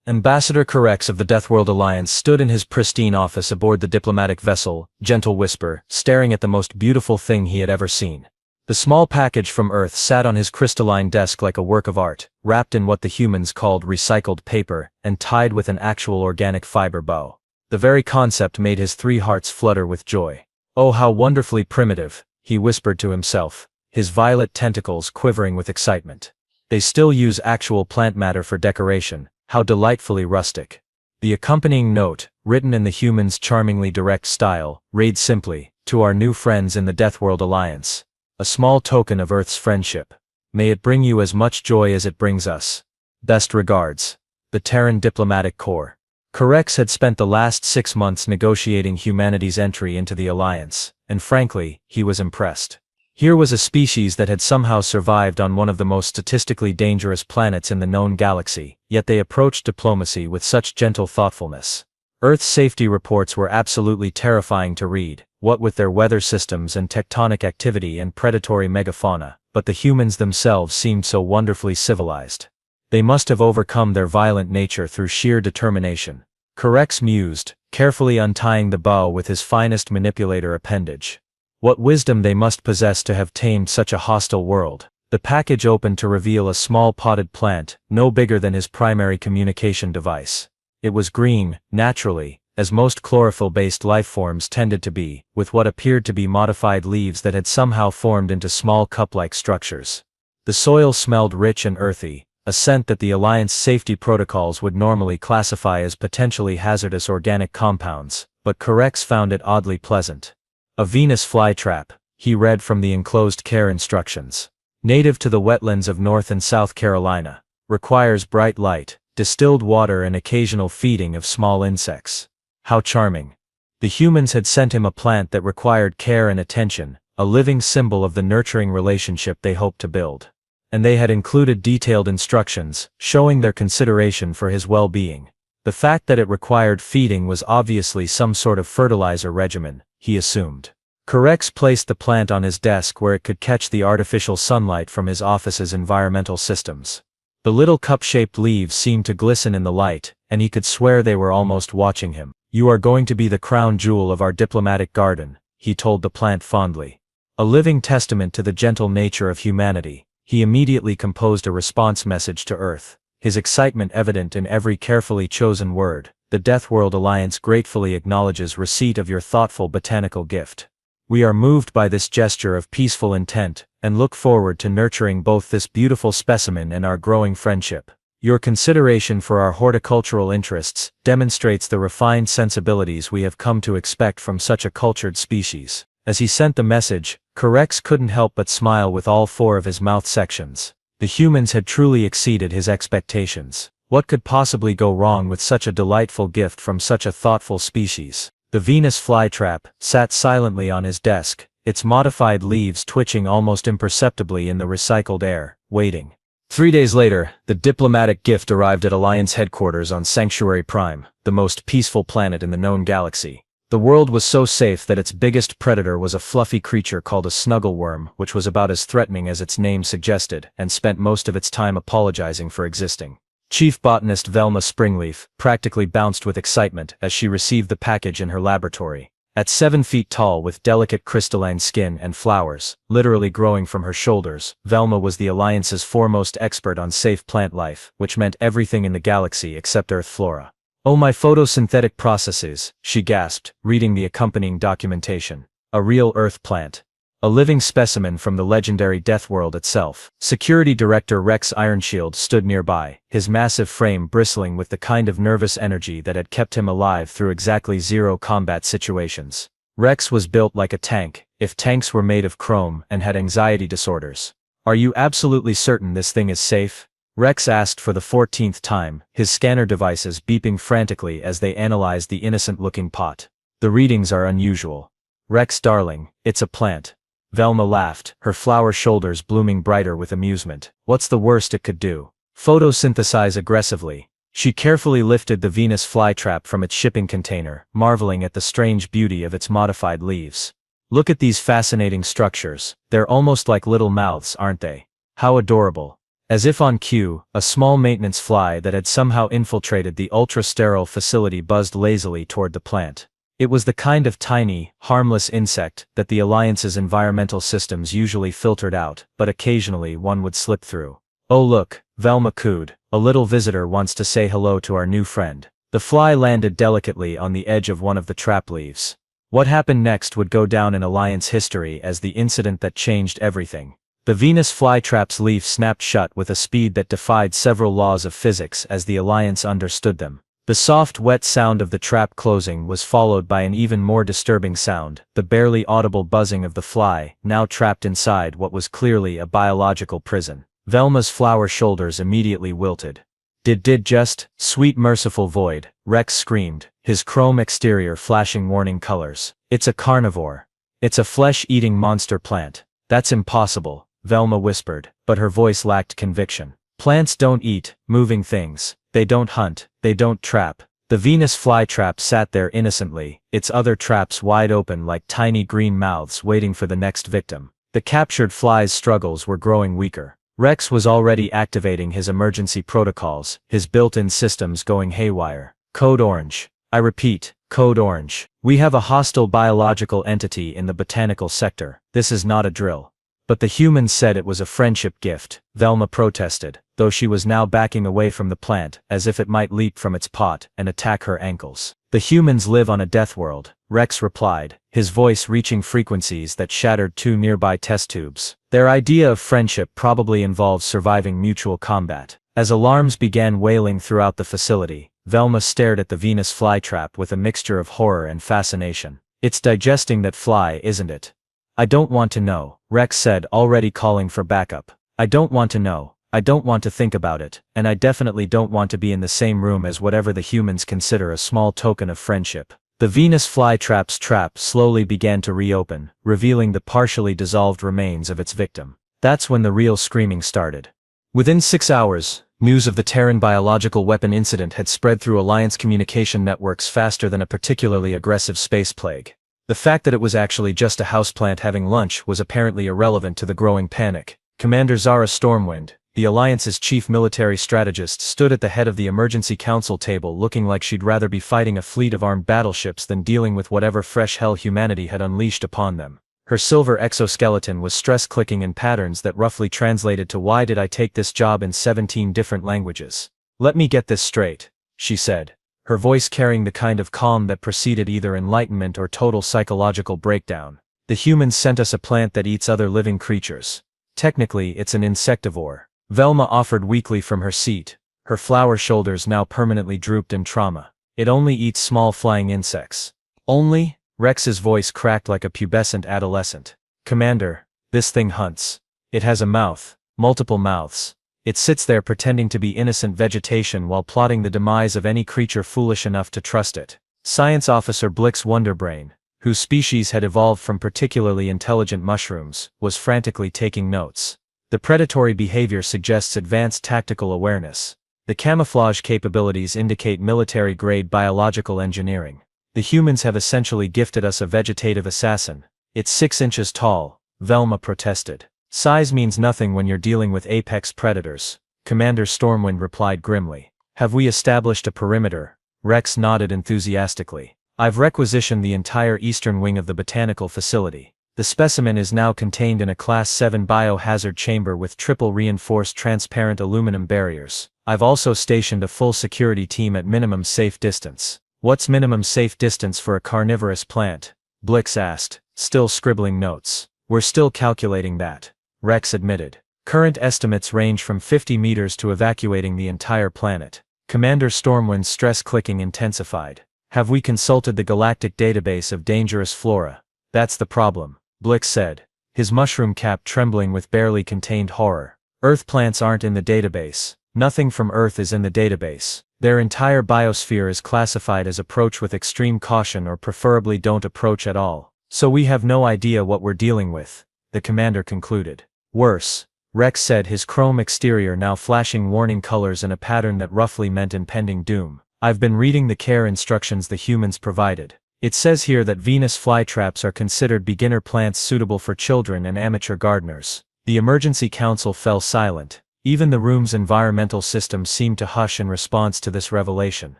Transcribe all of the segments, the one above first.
Ambassador Correx of the Deathworld Alliance stood in his pristine office aboard the diplomatic vessel, gentle whisper, staring at the most beautiful thing he had ever seen. The small package from Earth sat on his crystalline desk like a work of art, wrapped in what the humans called recycled paper, and tied with an actual organic fiber bow. The very concept made his 3 hearts flutter with joy. "Oh, how wonderfully primitive," he whispered to himself, his violet tentacles quivering with excitement. "They still use actual plant matter for decoration. How delightfully rustic." The accompanying note, written in the humans' charmingly direct style, read simply, "To our new friends in the Deathworld Alliance. A small token of Earth's friendship. May it bring you as much joy as it brings us. Best regards. The Terran Diplomatic Corps." Correx had spent the last 6 months negotiating humanity's entry into the Alliance, and frankly, he was impressed. Here was a species that had somehow survived on one of the most statistically dangerous planets in the known galaxy, yet they approached diplomacy with such gentle thoughtfulness. Earth's safety reports were absolutely terrifying to read, what with their weather systems and tectonic activity and predatory megafauna, but the humans themselves seemed so wonderfully civilized. They must have overcome their violent nature through sheer determination. Correx mused, carefully untying the bow with his finest manipulator appendage. What wisdom they must possess to have tamed such a hostile world. The package opened to reveal a small potted plant, no bigger than his primary communication device. It was green, naturally, as most chlorophyll-based lifeforms tended to be, with what appeared to be modified leaves that had somehow formed into small cup-like structures. The soil smelled rich and earthy, a scent that the Alliance safety protocols would normally classify as potentially hazardous organic compounds, but Correx found it oddly pleasant. "A Venus flytrap," he read from the enclosed care instructions. "Native to the wetlands of North and South Carolina. Requires bright light, distilled water and occasional feeding of small insects." How charming. The humans had sent him a plant that required care and attention, a living symbol of the nurturing relationship they hoped to build. And they had included detailed instructions, showing their consideration for his well-being. The fact that it required feeding was obviously some sort of fertilizer regimen, he assumed. Correx placed the plant on his desk where it could catch the artificial sunlight from his office's environmental systems. The little cup-shaped leaves seemed to glisten in the light, and he could swear they were almost watching him. "You are going to be the crown jewel of our diplomatic garden," he told the plant fondly. A living testament to the gentle nature of humanity, he immediately composed a response message to Earth, his excitement evident in every carefully chosen word. "The Deathworld Alliance gratefully acknowledges receipt of your thoughtful botanical gift. We are moved by this gesture of peaceful intent, and look forward to nurturing both this beautiful specimen and our growing friendship. Your consideration for our horticultural interests demonstrates the refined sensibilities we have come to expect from such a cultured species." As he sent the message, Correx couldn't help but smile with all 4 of his mouth sections. The humans had truly exceeded his expectations. What could possibly go wrong with such a delightful gift from such a thoughtful species? The Venus flytrap sat silently on his desk, its modified leaves twitching almost imperceptibly in the recycled air, waiting. 3 days later, the diplomatic gift arrived at Alliance headquarters on Sanctuary Prime, the most peaceful planet in the known galaxy. The world was so safe that its biggest predator was a fluffy creature called a snuggleworm, which was about as threatening as its name suggested, and spent most of its time apologizing for existing. Chief botanist Velma Springleaf practically bounced with excitement as she received the package in her laboratory. At 7 feet tall with delicate crystalline skin and flowers, literally growing from her shoulders, Velma was the Alliance's foremost expert on safe plant life, which meant everything in the galaxy except Earth flora. "Oh, my photosynthetic processes," she gasped, reading the accompanying documentation. A real Earth plant. A living specimen from the legendary Deathworld itself. Security Director Rex Ironshield stood nearby, his massive frame bristling with the kind of nervous energy that had kept him alive through exactly 0 combat situations. Rex was built like a tank, if tanks were made of chrome, and had anxiety disorders. "Are you absolutely certain this thing is safe?" Rex asked for the 14th time, his scanner devices beeping frantically as they analyzed the innocent-looking pot. "The readings are unusual. Rex darling, it's a plant." Velma laughed, her flower shoulders blooming brighter with amusement. "What's the worst it could do? Photosynthesize aggressively." She carefully lifted the Venus flytrap from its shipping container, marveling at the strange beauty of its modified leaves. "Look at these fascinating structures. They're almost like little mouths, aren't they? How adorable." As if on cue, a small maintenance fly that had somehow infiltrated the ultra-sterile facility buzzed lazily toward the plant. It was the kind of tiny, harmless insect that the Alliance's environmental systems usually filtered out, but occasionally one would slip through. "Oh look," Velma cooed, "a little visitor wants to say hello to our new friend." The fly landed delicately on the edge of one of the trap leaves. What happened next would go down in Alliance history as the incident that changed everything. The Venus flytrap's leaf snapped shut with a speed that defied several laws of physics as the Alliance understood them. The soft, wet sound of the trap closing was followed by an even more disturbing sound, the barely audible buzzing of the fly, now trapped inside what was clearly a biological prison. Velma's flower shoulders immediately wilted. Did just, sweet merciful void, Rex screamed, his chrome exterior flashing warning colors. "It's a carnivore. It's a flesh-eating monster plant." "That's impossible," Velma whispered, but her voice lacked conviction. "Plants don't eat moving things. They don't hunt, they don't trap." The Venus flytrap sat there innocently, its other traps wide open like tiny green mouths waiting for the next victim. The captured fly's struggles were growing weaker. Rex was already activating his emergency protocols, his built-in systems going haywire. "Code Orange. I repeat, Code Orange. We have a hostile biological entity in the botanical sector. This is not a drill." "But the humans said it was a friendship gift," Velma protested, though she was now backing away from the plant, as if it might leap from its pot and attack her ankles. "The humans live on a death world," Rex replied, his voice reaching frequencies that shattered two nearby test tubes. "Their idea of friendship probably involves surviving mutual combat." As alarms began wailing throughout the facility, Velma stared at the Venus flytrap with a mixture of horror and fascination. "It's digesting that fly, isn't it?" "I don't want to know," Rex said, already calling for backup. "I don't want to know. I don't want to think about it, and I definitely don't want to be in the same room as whatever the humans consider a small token of friendship." The Venus flytrap's trap slowly began to reopen, revealing the partially dissolved remains of its victim. That's when the real screaming started. Within 6 hours, news of the Terran biological weapon incident had spread through Alliance communication networks faster than a particularly aggressive space plague. The fact that it was actually just a houseplant having lunch was apparently irrelevant to the growing panic. Commander Zara Stormwind, the Alliance's chief military strategist, stood at the head of the emergency council table looking like she'd rather be fighting a fleet of armed battleships than dealing with whatever fresh hell humanity had unleashed upon them. Her silver exoskeleton was stress-clicking in patterns that roughly translated to "Why did I take this job?" in 17 different languages. "Let me get this straight," she said, her voice carrying the kind of calm that preceded either enlightenment or total psychological breakdown. "The humans sent us a plant that eats other living creatures. Technically, it's an insectivore." Velma offered weakly from her seat, her flower shoulders now permanently drooped in trauma. "It only eats small flying insects." "Only?" Rex's voice cracked like a pubescent adolescent. "Commander, this thing hunts. It has a mouth, multiple mouths. It sits there pretending to be innocent vegetation while plotting the demise of any creature foolish enough to trust it." Science Officer Blix Wonderbrain, whose species had evolved from particularly intelligent mushrooms, was frantically taking notes. "The predatory behavior suggests advanced tactical awareness. The camouflage capabilities indicate military-grade biological engineering. The humans have essentially gifted us a vegetative assassin." "It's 6 inches tall," Velma protested. "Size means nothing when you're dealing with apex predators," Commander Stormwind replied grimly. "Have we established a perimeter?" Rex nodded enthusiastically. "I've requisitioned the entire eastern wing of the botanical facility. The specimen is now contained in a Class 7 biohazard chamber with triple reinforced transparent aluminum barriers. I've also stationed a full security team at minimum safe distance." "What's minimum safe distance for a carnivorous plant?" Blix asked, still scribbling notes. "We're still calculating that," Rex admitted. "Current estimates range from 50 meters to evacuating the entire planet." Commander Stormwind's stress clicking intensified. "Have we consulted the galactic database of dangerous flora?" "That's the problem," Blix said, his mushroom cap trembling with barely contained horror. "Earth plants aren't in the database. Nothing from Earth is in the database. Their entire biosphere is classified as approach with extreme caution or preferably don't approach at all. So we have no idea what we're dealing with," the commander concluded. "Worse," Rex said, his chrome exterior now flashing warning colors in a pattern that roughly meant impending doom. "I've been reading the care instructions the humans provided. It says here that Venus flytraps are considered beginner plants suitable for children and amateur gardeners." The emergency council fell silent, Even the room's environmental system seemed to hush in response to this revelation.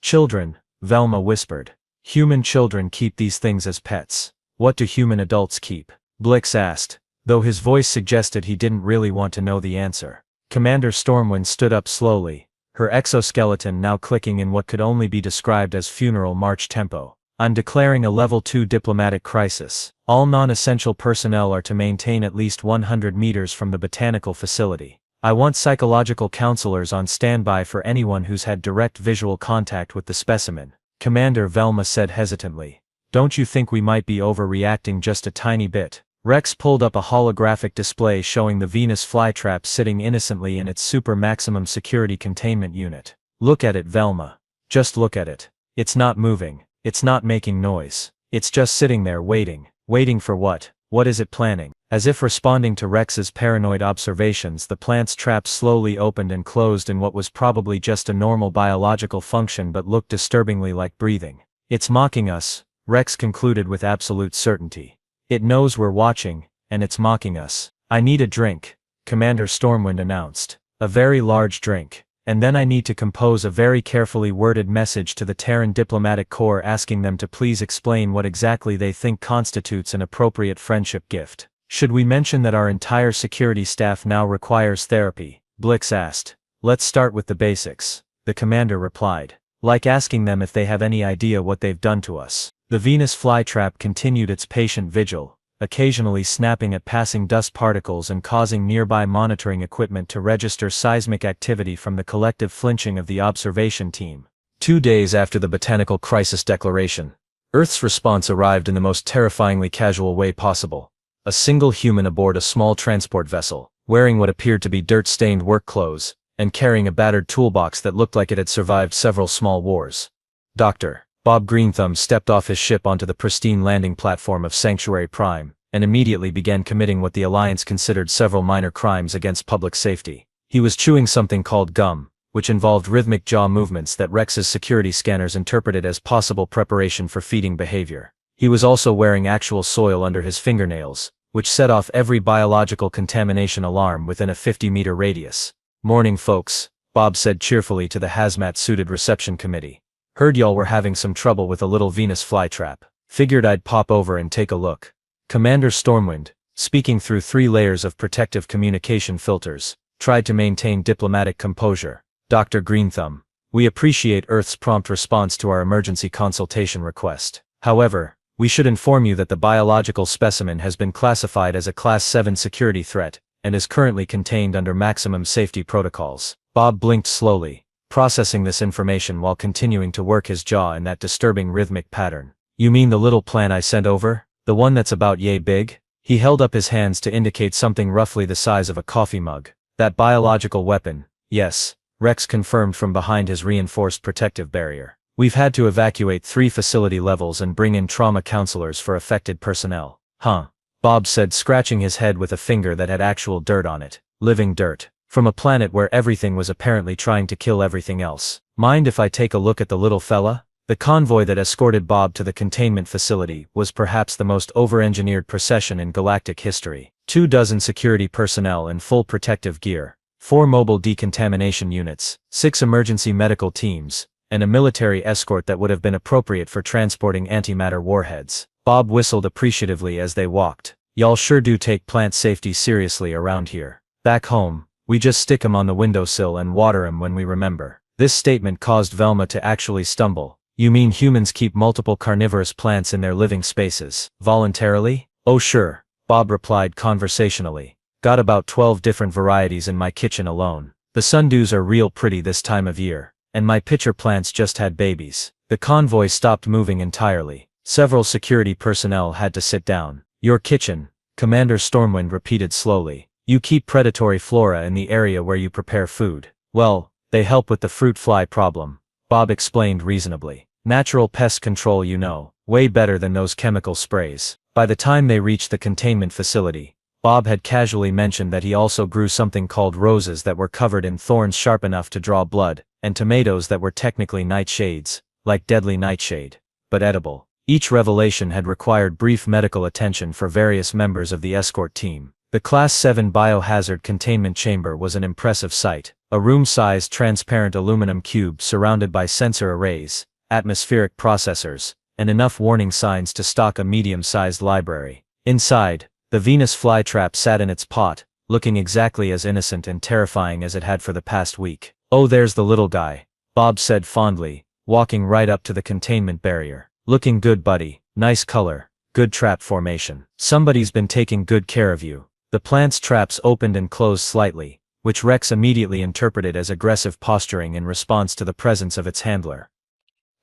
Children, Velma whispered. Human children keep these things as pets. What do human adults keep? Blix asked, though his voice suggested he didn't really want to know the answer. Commander Stormwind stood up slowly, her exoskeleton now clicking in what could only be described as funeral march tempo. I'm declaring a Level 2 diplomatic crisis. All non-essential personnel are to maintain at least 100 meters from the botanical facility. I want psychological counselors on standby for anyone who's had direct visual contact with the specimen. Commander Velma said hesitantly. Don't you think we might be overreacting just a tiny bit? Rex pulled up a holographic display showing the Venus flytrap sitting innocently in its super maximum security containment unit. Look at it, Velma. Just look at it. It's not moving. It's not making noise. It's just sitting there waiting. Waiting for what? What is it planning? As if responding to Rex's paranoid observations, the plant's trap slowly opened and closed in what was probably just a normal biological function but looked disturbingly like breathing. It's mocking us, Rex concluded with absolute certainty. It knows we're watching, and it's mocking us. I need a drink, Commander Stormwind announced. A very large drink. And then I need to compose a very carefully worded message to the Terran Diplomatic Corps asking them to please explain what exactly they think constitutes an appropriate friendship gift. Should we mention that our entire security staff now requires therapy? Blix asked. Let's start with the basics, the commander replied. Like asking them if they have any idea what they've done to us. The Venus flytrap continued its patient vigil, occasionally snapping at passing dust particles and causing nearby monitoring equipment to register seismic activity from the collective flinching of the observation team. 2 days after the botanical crisis declaration, Earth's response arrived in the most terrifyingly casual way possible. A single human aboard a small transport vessel, wearing what appeared to be dirt-stained work clothes, and carrying a battered toolbox that looked like it had survived several small wars. Dr. Bob Greenthumb stepped off his ship onto the pristine landing platform of Sanctuary Prime, and immediately began committing what the Alliance considered several minor crimes against public safety. He was chewing something called gum, which involved rhythmic jaw movements that Rex's security scanners interpreted as possible preparation for feeding behavior. He was also wearing actual soil under his fingernails, which set off every biological contamination alarm within a 50-meter radius. Morning, folks, Bob said cheerfully to the hazmat-suited reception committee. Heard y'all were having some trouble with a little Venus flytrap. Figured I'd pop over and take a look. Commander Stormwind, speaking through 3 layers of protective communication filters, tried to maintain diplomatic composure. Dr. Greenthumb, we appreciate Earth's prompt response to our emergency consultation request. However, we should inform you that the biological specimen has been classified as a Class 7 security threat, and is currently contained under maximum safety protocols. Bob blinked slowly, processing this information while continuing to work his jaw in that disturbing rhythmic pattern. You mean the little plant I sent over? The one that's about yay big? He held up his hands to indicate something roughly the size of a coffee mug. That biological weapon, yes, Rex confirmed from behind his reinforced protective barrier. We've had to evacuate 3 facility levels and bring in trauma counselors for affected personnel. Huh? Bob said, scratching his head with a finger that had actual dirt on it. Living dirt. From a planet where everything was apparently trying to kill everything else. Mind if I take a look at the little fella? The convoy that escorted Bob to the containment facility was perhaps the most over-engineered procession in galactic history. 24 security personnel in full protective gear, 4 mobile decontamination units, 6 emergency medical teams, and a military escort that would have been appropriate for transporting antimatter warheads. Bob whistled appreciatively as they walked. Y'all sure do take plant safety seriously around here. Back home, we just stick 'em on the windowsill and water 'em when we remember. This statement caused Velma to actually stumble. You mean humans keep multiple carnivorous plants in their living spaces, voluntarily? Oh sure, Bob replied conversationally. Got about 12 different varieties in my kitchen alone. The sundews are real pretty this time of year. And my pitcher plants just had babies. The convoy stopped moving entirely. Several security personnel had to sit down. Your kitchen, Commander Stormwind repeated slowly. You keep predatory flora in the area where you prepare food. Well, they help with the fruit fly problem, Bob explained reasonably. Natural pest control, you know, way better than those chemical sprays. By the time they reached the containment facility, Bob had casually mentioned that he also grew something called roses that were covered in thorns sharp enough to draw blood, and tomatoes that were technically nightshades, like deadly nightshade, but edible. Each revelation had required brief medical attention for various members of the escort team. The Class 7 biohazard containment chamber was an impressive sight, a room-sized transparent aluminum cube surrounded by sensor arrays, atmospheric processors, and enough warning signs to stock a medium-sized library. Inside, the Venus flytrap sat in its pot, looking exactly as innocent and terrifying as it had for the past week. "Oh, there's the little guy," Bob said fondly, walking right up to the containment barrier. "Looking good, buddy. Nice color. Good trap formation. Somebody's been taking good care of you." The plant's traps opened and closed slightly, which Rex immediately interpreted as aggressive posturing in response to the presence of its handler.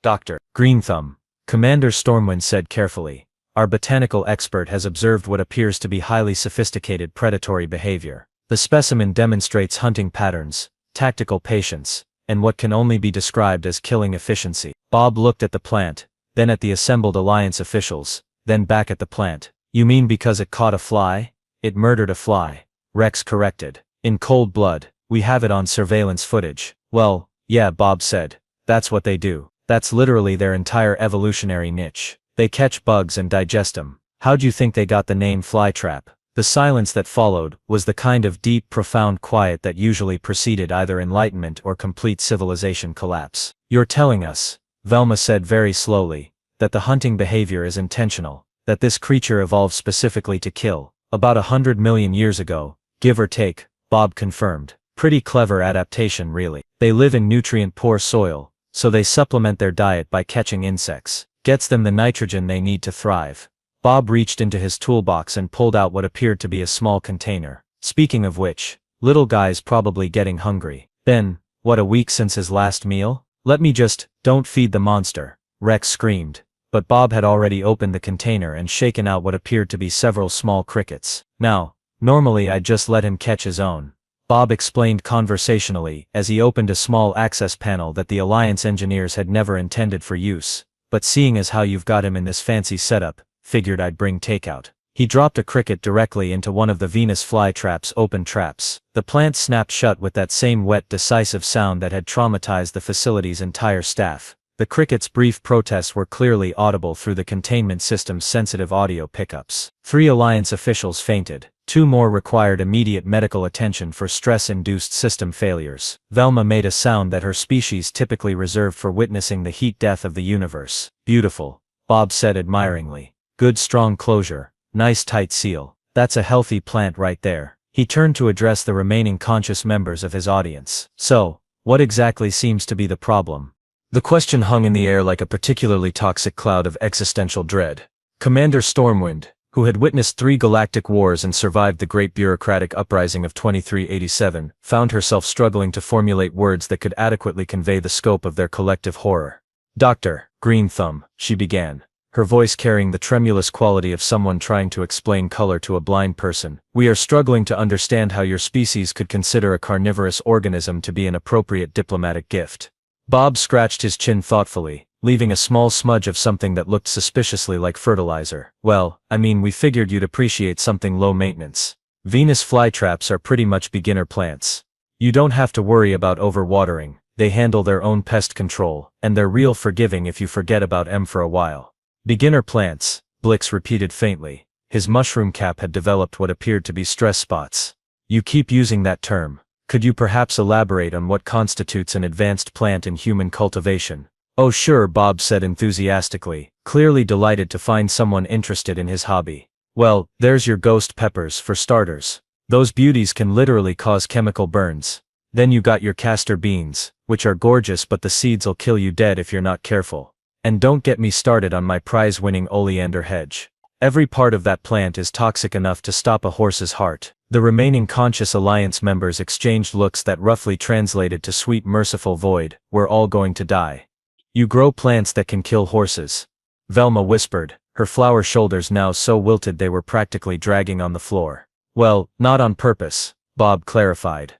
"Dr. Greenthumb," Commander Stormwind said carefully, "our botanical expert has observed what appears to be highly sophisticated predatory behavior. The specimen demonstrates hunting patterns, tactical patience, and what can only be described as killing efficiency." Bob looked at the plant, then at the assembled Alliance officials, then back at the plant. "You mean because it caught a fly? It murdered a fly," Rex corrected. "In cold blood. We have it on surveillance footage." "Well, yeah," Bob said. "That's what they do. That's literally their entire evolutionary niche. They catch bugs and digest them. How'd you think they got the name flytrap?" The silence that followed was the kind of deep, profound quiet that usually preceded either enlightenment or complete civilization collapse. "You're telling us," Velma said very slowly, "that the hunting behavior is intentional, that this creature evolved specifically to kill, about 100 million years ago, give or take," Bob confirmed. "Pretty clever adaptation, really. They live in nutrient-poor soil, so they supplement their diet by catching insects. Gets them the nitrogen they need to thrive." Bob reached into his toolbox and pulled out what appeared to be a small container. "Speaking of which, little guy's probably getting hungry. Then, what, a week since his last meal? Let me just, don't feed the monster," Rex screamed. But Bob had already opened the container and shaken out what appeared to be several small crickets. "Now, normally I'd just let him catch his own," Bob explained conversationally as he opened a small access panel that the Alliance engineers had never intended for use. "But seeing as how you've got him in this fancy setup, figured I'd bring takeout." He dropped a cricket directly into one of the Venus flytrap's open traps. The plant snapped shut with that same wet, decisive sound that had traumatized the facility's entire staff. The cricket's brief protests were clearly audible through the containment system's sensitive audio pickups. 3 Alliance officials fainted. 2 more required immediate medical attention for stress-induced system failures. Velma made a sound that her species typically reserved for witnessing the heat death of the universe. "Beautiful," Bob said admiringly. "Good strong closure. Nice tight seal. That's a healthy plant right there." He turned to address the remaining conscious members of his audience. "So, what exactly seems to be the problem?" The question hung in the air like a particularly toxic cloud of existential dread. Commander Stormwind, who had witnessed 3 galactic wars and survived the great bureaucratic uprising of 2387, found herself struggling to formulate words that could adequately convey the scope of their collective horror. "Dr. Greenthumb," she began, her voice carrying the tremulous quality of someone trying to explain color to a blind person, "we are struggling to understand how your species could consider a carnivorous organism to be an appropriate diplomatic gift." Bob scratched his chin thoughtfully, leaving a small smudge of something that looked suspiciously like fertilizer. "Well, I mean, we figured you'd appreciate something low maintenance. Venus flytraps are pretty much beginner plants. You don't have to worry about overwatering, they handle their own pest control, and they're real forgiving if you forget about them for a while." "Beginner plants," Blix repeated faintly. His mushroom cap had developed what appeared to be stress spots. "You keep using that term. Could you perhaps elaborate on what constitutes an advanced plant in human cultivation?" "Oh sure," Bob said enthusiastically, clearly delighted to find someone interested in his hobby. "Well, there's your ghost peppers, for starters. Those beauties can literally cause chemical burns. Then you got your castor beans, which are gorgeous, but the seeds'll kill you dead if you're not careful. And don't get me started on my prize-winning oleander hedge. Every part of that plant is toxic enough to stop a horse's heart." The remaining conscious Alliance members exchanged looks that roughly translated to "sweet merciful void, we're all going to die." "You grow plants that can kill horses," Velma whispered, her flower shoulders now so wilted they were practically dragging on the floor. "Well, not on purpose," Bob clarified.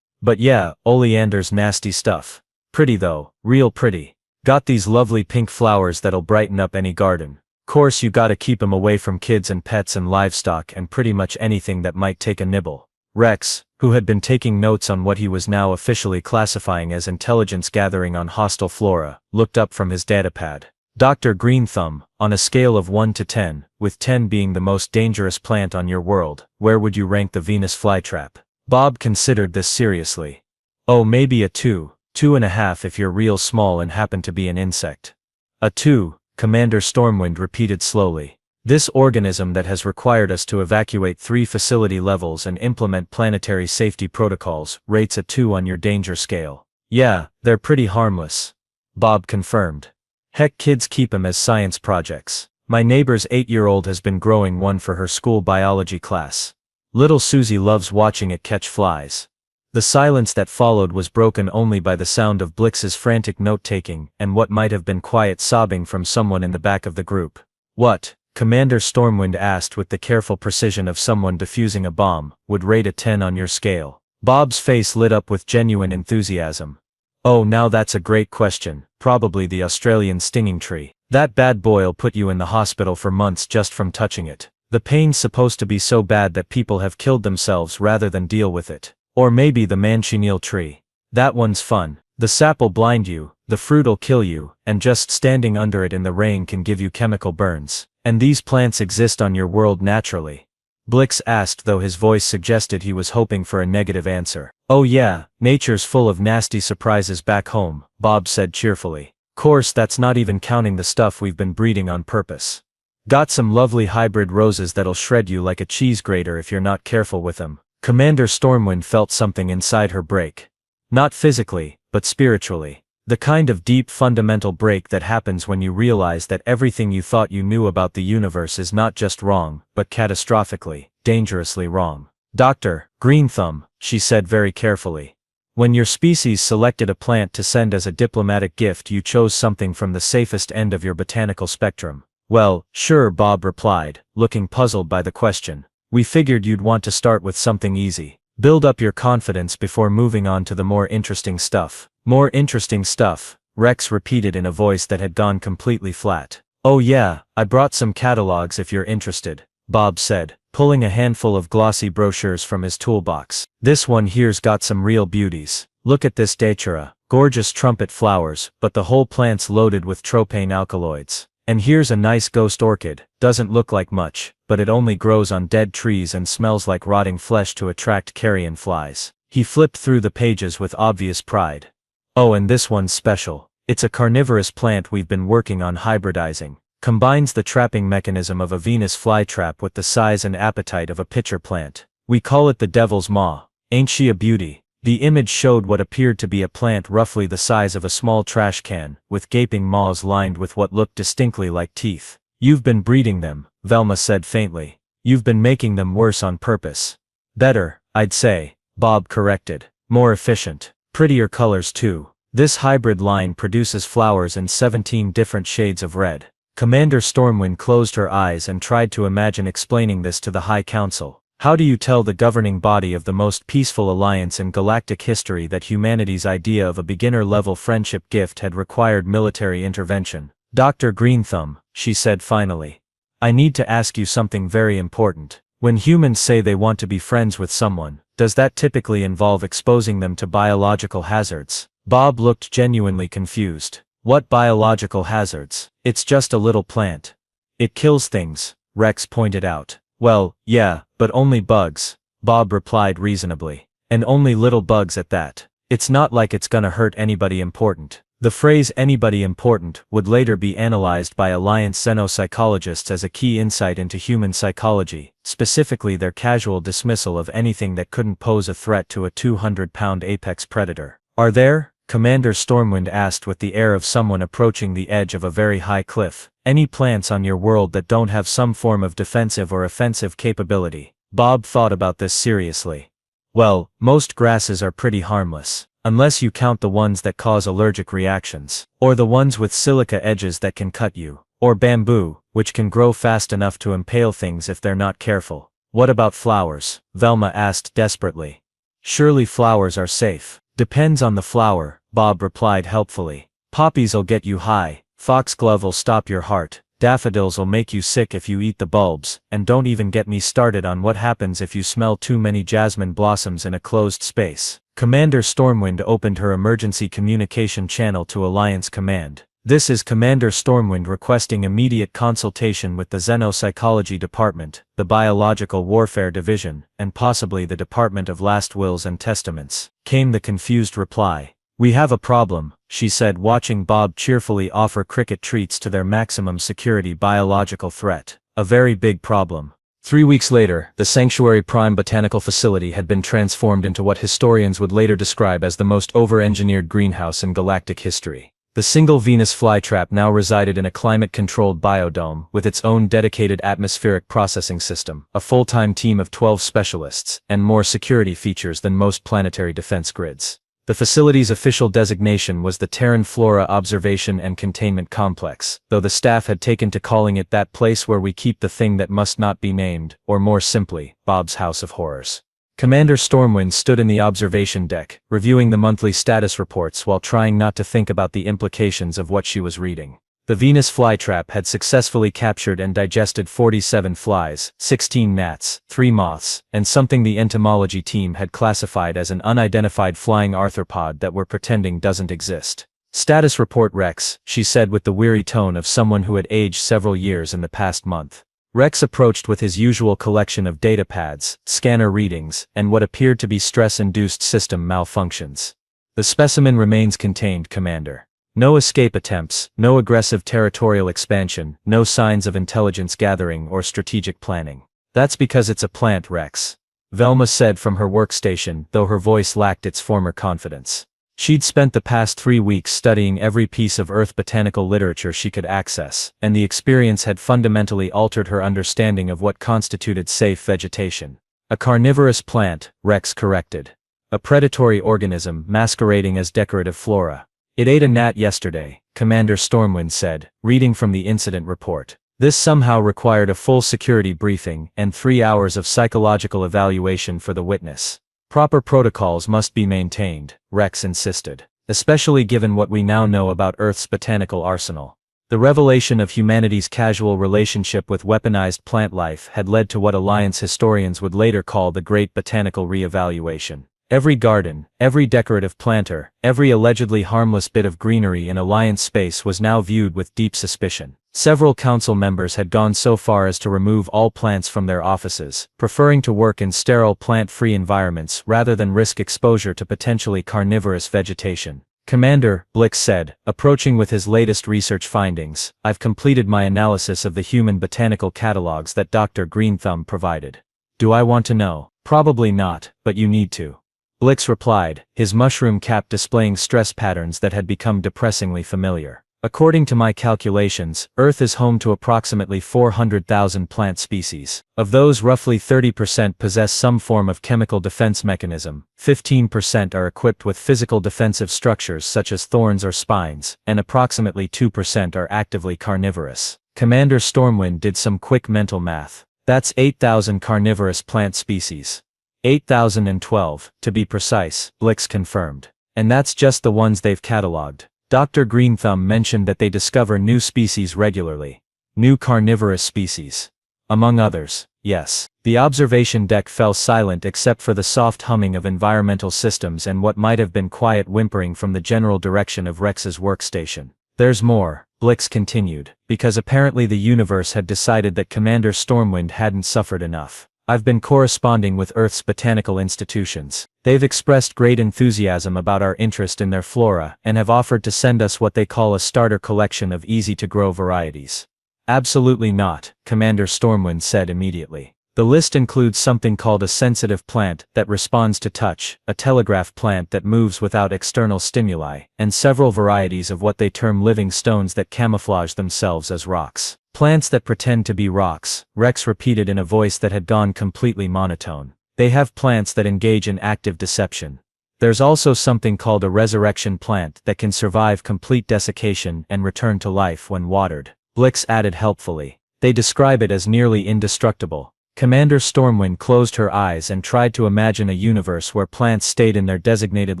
"But yeah, oleander's nasty stuff. Pretty though, real pretty. Got these lovely pink flowers that'll brighten up any garden. Course you gotta keep 'em away from kids and pets and livestock and pretty much anything that might take a nibble." Rex, who had been taking notes on what he was now officially classifying as intelligence gathering on hostile flora, looked up from his datapad. Dr. Greenthumb, on a scale of 1 to 10, with 10 being the most dangerous plant on your world, where would you rank the Venus flytrap? Bob considered this seriously. Oh, maybe a 2, 2.5 if you're real small and happen to be an insect. A 2, Commander Stormwind repeated slowly. This organism that has required us to evacuate 3 facility levels and implement planetary safety protocols rates a 2 on your danger scale. Yeah, they're pretty harmless. Bob confirmed. Heck, kids keep 'em as science projects. My neighbor's 8-year-old has been growing one for her school biology class. Little Susie loves watching it catch flies. The silence that followed was broken only by the sound of Blix's frantic note-taking and what might have been quiet sobbing from someone in the back of the group. What? Commander Stormwind asked with the careful precision of someone defusing a bomb, would rate a 10 on your scale. Bob's face lit up with genuine enthusiasm. Oh, now that's a great question. Probably the Australian stinging tree. That bad boy'll put you in the hospital for months just from touching it. The pain's supposed to be so bad that people have killed themselves rather than deal with it. Or maybe the manchineel tree. That one's fun. The sap'll blind you, the fruit'll kill you, and just standing under it in the rain can give you chemical burns. And these plants exist on your world naturally? Blix asked, though his voice suggested he was hoping for a negative answer. Oh yeah, nature's full of nasty surprises back home, Bob said cheerfully. Course, that's not even counting the stuff we've been breeding on purpose. Got some lovely hybrid roses that'll shred you like a cheese grater if you're not careful with them. Commander Stormwind felt something inside her break. Not physically, but spiritually. The kind of deep fundamental break that happens when you realize that everything you thought you knew about the universe is not just wrong, but catastrophically, dangerously wrong. Dr. Greenthumb, she said very carefully. When your species selected a plant to send as a diplomatic gift, you chose something from the safest end of your botanical spectrum. Well, sure, Bob replied, looking puzzled by the question. We figured you'd want to start with something easy. Build up your confidence before moving on to the more interesting stuff. More interesting stuff, Rex repeated in a voice that had gone completely flat. Oh yeah, I brought some catalogs if you're interested, Bob said, pulling a handful of glossy brochures from his toolbox. This one here's got some real beauties. Look at this datura, gorgeous trumpet flowers, but the whole plant's loaded with tropane alkaloids. And here's a nice ghost orchid, doesn't look like much, but it only grows on dead trees and smells like rotting flesh to attract carrion flies. He flipped through the pages with obvious pride. Oh, and this one's special. It's a carnivorous plant we've been working on hybridizing. Combines the trapping mechanism of a Venus flytrap with the size and appetite of a pitcher plant. We call it the Devil's Maw. Ain't she a beauty? The image showed what appeared to be a plant roughly the size of a small trash can, with gaping maws lined with what looked distinctly like teeth. You've been breeding them, Velma said faintly. You've been making them worse on purpose. Better, I'd say, Bob corrected. More efficient. Prettier colors too. This hybrid line produces flowers in 17 different shades of red. Commander Stormwind closed her eyes and tried to imagine explaining this to the High Council. How do you tell the governing body of the most peaceful alliance in galactic history that humanity's idea of a beginner-level friendship gift had required military intervention? Dr. Greenthumb, she said finally. I need to ask you something very important. When humans say they want to be friends with someone, does that typically involve exposing them to biological hazards? Bob looked genuinely confused. What biological hazards? It's just a little plant. It kills things, Rex pointed out. Well, yeah, but only bugs, Bob replied reasonably. And only little bugs at that. It's not like it's gonna hurt anybody important. The phrase anybody important would later be analyzed by Alliance xenopsychologists as a key insight into human psychology, specifically their casual dismissal of anything that couldn't pose a threat to a 200-pound apex predator. Are there? Commander Stormwind asked with the air of someone approaching the edge of a very high cliff. Any plants on your world that don't have some form of defensive or offensive capability? Bob thought about this seriously. Well, most grasses are pretty harmless. Unless you count the ones that cause allergic reactions. Or the ones with silica edges that can cut you. Or bamboo, which can grow fast enough to impale things if they're not careful. What about flowers? Velma asked desperately. Surely flowers are safe. Depends on the flower, Bob replied helpfully. Poppies'll get you high, foxglove'll stop your heart, daffodils'll make you sick if you eat the bulbs, and don't even get me started on what happens if you smell too many jasmine blossoms in a closed space. Commander Stormwind opened her emergency communication channel to Alliance Command. This is Commander Stormwind requesting immediate consultation with the Xenopsychology Department, the Biological Warfare Division, and possibly the Department of Last Wills and Testaments, came the confused reply. We have a problem, she said, watching Bob cheerfully offer cricket treats to their maximum security biological threat. A very big problem. 3 weeks later, the Sanctuary Prime Botanical Facility had been transformed into what historians would later describe as the most over-engineered greenhouse in galactic history. The single Venus flytrap now resided in a climate-controlled biodome with its own dedicated atmospheric processing system, a full-time team of 12 specialists, and more security features than most planetary defense grids. The facility's official designation was the Terran Flora Observation and Containment Complex, though the staff had taken to calling it that place where we keep the thing that must not be named, or more simply, Bob's House of Horrors. Commander Stormwind stood in the observation deck, reviewing the monthly status reports while trying not to think about the implications of what she was reading. The Venus flytrap had successfully captured and digested 47 flies, 16 gnats, 3 moths, and something the entomology team had classified as an unidentified flying arthropod that we're pretending doesn't exist. Status report Rex, she said with the weary tone of someone who had aged several years in the past month. Rex approached with his usual collection of data pads, scanner readings, and what appeared to be stress-induced system malfunctions. The specimen remains contained, Commander. No escape attempts, no aggressive territorial expansion, no signs of intelligence gathering or strategic planning. That's because it's a plant, Rex. Velma said from her workstation, though her voice lacked its former confidence. She'd spent the past 3 weeks studying every piece of Earth botanical literature she could access, and the experience had fundamentally altered her understanding of what constituted safe vegetation. A carnivorous plant, Rex corrected. A predatory organism masquerading as decorative flora. It ate a gnat yesterday, Commander Stormwind said, reading from the incident report. This somehow required a full security briefing and 3 hours of psychological evaluation for the witness. Proper protocols must be maintained, Rex insisted, especially given what we now know about Earth's botanical arsenal. The revelation of humanity's casual relationship with weaponized plant life had led to what Alliance historians would later call the Great Botanical Re-Evaluation. Every garden, every decorative planter, every allegedly harmless bit of greenery in Alliance space was now viewed with deep suspicion. Several council members had gone so far as to remove all plants from their offices, preferring to work in sterile plant-free environments rather than risk exposure to potentially carnivorous vegetation. Commander, Blix said, approaching with his latest research findings, I've completed my analysis of the human botanical catalogs that Dr. Greenthumb provided. Do I want to know? Probably not, but you need to. Blix replied, his mushroom cap displaying stress patterns that had become depressingly familiar. According to my calculations, Earth is home to approximately 400,000 plant species. Of those, roughly 30% possess some form of chemical defense mechanism, 15% are equipped with physical defensive structures such as thorns or spines, and approximately 2% are actively carnivorous. Commander Stormwind did some quick mental math. That's 8,000 carnivorous plant species. 8,012, to be precise, Blix confirmed. And that's just the ones they've cataloged. Dr. Greenthumb mentioned that they discover new species regularly. New carnivorous species. Among others, yes. The observation deck fell silent except for the soft humming of environmental systems and what might have been quiet whimpering from the general direction of Rex's workstation. There's more, Blix continued, because apparently the universe had decided that Commander Stormwind hadn't suffered enough. I've been corresponding with Earth's botanical institutions. They've expressed great enthusiasm about our interest in their flora and have offered to send us what they call a starter collection of easy-to-grow varieties. Absolutely not, Commander Stormwind said immediately. The list includes something called a sensitive plant that responds to touch, a telegraph plant that moves without external stimuli, and several varieties of what they term living stones that camouflage themselves as rocks. Plants that pretend to be rocks, Rex repeated in a voice that had gone completely monotone. They have plants that engage in active deception. There's also something called a resurrection plant that can survive complete desiccation and return to life when watered. Blix added helpfully. They describe it as nearly indestructible. Commander Stormwind closed her eyes and tried to imagine a universe where plants stayed in their designated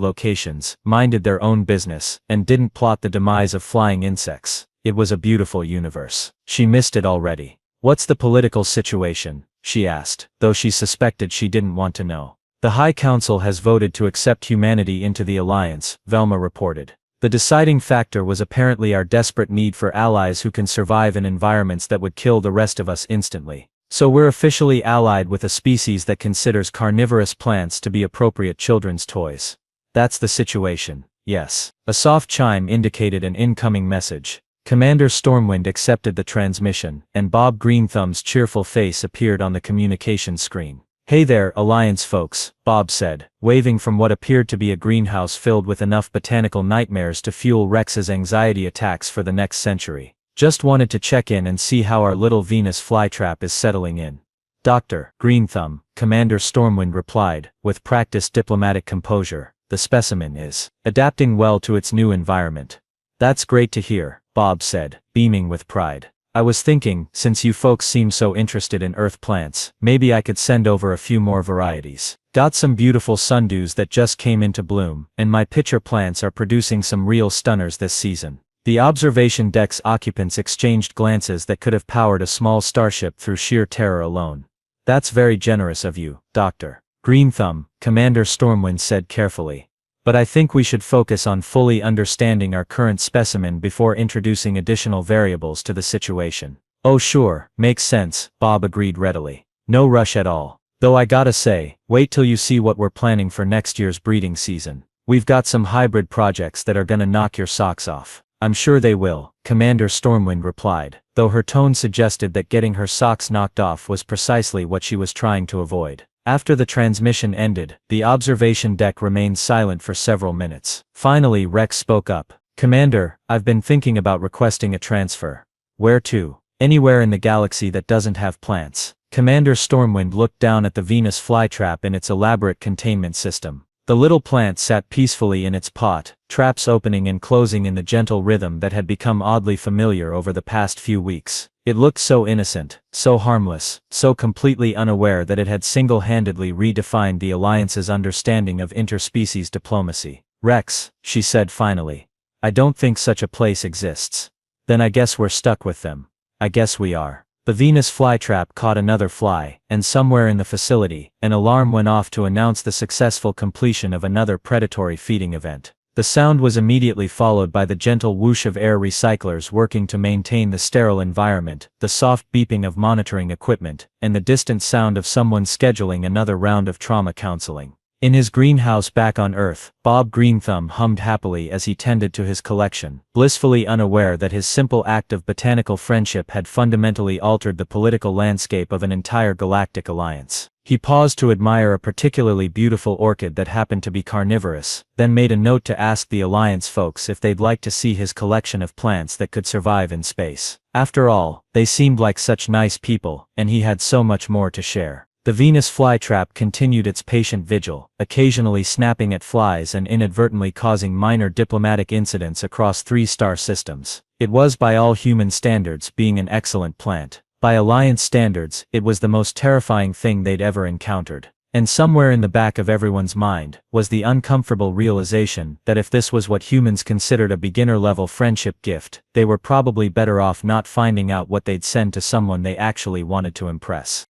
locations, minded their own business, and didn't plot the demise of flying insects. It was a beautiful universe. She missed it already. What's the political situation? She asked, though she suspected she didn't want to know. The High Council has voted to accept humanity into the Alliance, Velma reported. The deciding factor was apparently our desperate need for allies who can survive in environments that would kill the rest of us instantly. So we're officially allied with a species that considers carnivorous plants to be appropriate children's toys. That's the situation, yes. A soft chime indicated an incoming message. Commander Stormwind accepted the transmission, and Bob Greenthumb's cheerful face appeared on the communication screen. "Hey there, Alliance folks," Bob said, waving from what appeared to be a greenhouse filled with enough botanical nightmares to fuel Rex's anxiety attacks for the next century. "Just wanted to check in and see how our little Venus flytrap is settling in." "Dr. Greenthumb," Commander Stormwind replied, with practiced diplomatic composure, "the specimen is adapting well to its new environment." "That's great to hear," Bob said, beaming with pride. "I was thinking, since you folks seem so interested in earth plants, maybe I could send over a few more varieties. Got some beautiful sundews that just came into bloom, and my pitcher plants are producing some real stunners this season." The observation deck's occupants exchanged glances that could have powered a small starship through sheer terror alone. "That's very generous of you, Dr. Greenthumb," Commander Stormwind said carefully. "But I think we should focus on fully understanding our current specimen before introducing additional variables to the situation." "Oh sure, makes sense," Bob agreed readily. "No rush at all. Though I gotta say, wait till you see what we're planning for next year's breeding season. We've got some hybrid projects that are gonna knock your socks off." "I'm sure they will," Commander Stormwind replied, though her tone suggested that getting her socks knocked off was precisely what she was trying to avoid. After the transmission ended, the observation deck remained silent for several minutes. Finally Rex spoke up. "Commander, I've been thinking about requesting a transfer." "Where to?" "Anywhere in the galaxy that doesn't have plants." Commander Stormwind looked down at the Venus flytrap in its elaborate containment system. The little plant sat peacefully in its pot, traps opening and closing in the gentle rhythm that had become oddly familiar over the past few weeks. It looked so innocent, so harmless, so completely unaware that it had single-handedly redefined the Alliance's understanding of interspecies diplomacy. "Rex," she said finally, "I don't think such a place exists." "Then I guess we're stuck with them." "I guess we are." The Venus flytrap caught another fly, and somewhere in the facility, an alarm went off to announce the successful completion of another predatory feeding event. The sound was immediately followed by the gentle whoosh of air recyclers working to maintain the sterile environment, the soft beeping of monitoring equipment, and the distant sound of someone scheduling another round of trauma counseling. In his greenhouse back on Earth, Bob Greenthumb hummed happily as he tended to his collection, blissfully unaware that his simple act of botanical friendship had fundamentally altered the political landscape of an entire galactic alliance. He paused to admire a particularly beautiful orchid that happened to be carnivorous, then made a note to ask the Alliance folks if they'd like to see his collection of plants that could survive in space. After all, they seemed like such nice people, and he had so much more to share. The Venus flytrap continued its patient vigil, occasionally snapping at flies and inadvertently causing minor diplomatic incidents across 3 star systems. It was by all human standards being an excellent plant. By Alliance standards, it was the most terrifying thing they'd ever encountered. And somewhere in the back of everyone's mind was the uncomfortable realization that if this was what humans considered a beginner-level friendship gift, they were probably better off not finding out what they'd send to someone they actually wanted to impress.